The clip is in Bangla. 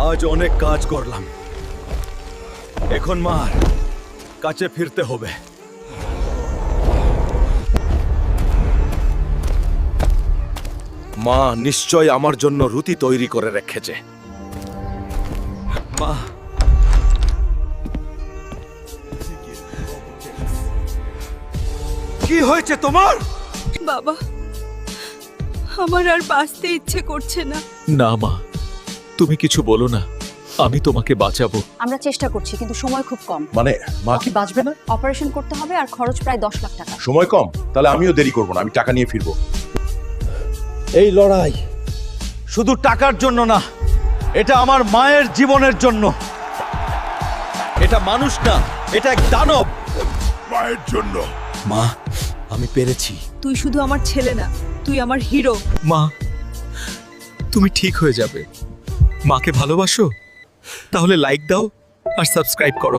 আজ অনেক কাজ করলাম, এখন মার কাছে ফিরতে হবে। মা নিশ্চয় আমার জন্য রুটি তৈরি করে রেখেছে। মা, কি হয়েছে তোমার? বাবা, আমার আর বাঁচতে ইচ্ছে করছে না। না মা, তুমি কিছু বলো না, আমি তোমাকে বাঁচাবো। আমরা চেষ্টা করছি কিন্তু সময় খুব কম। মানে মা কি বাঁচবে না? অপারেশন করতে হবে আর খরচ প্রায় 10 লাখ টাকা। সময় কম, তাহলে আমিও দেরি করব না, আমি টাকা নিয়ে ফিরবো। এই লড়াই শুধু টাকার জন্য না, এটা আমার মায়ের জীবনের জন্য। এটা মানুষ না, এটা এক দানব। মায়ের জন্য। মা, আমি পেরেছি। তুই শুধু আমার ছেলে না, তুই আমার হিরো। মা, তুমি ঠিক হয়ে যাবে। মাকে ভালোবাসো? তাহলে লাইক দাও আর সাবস্ক্রাইব করো।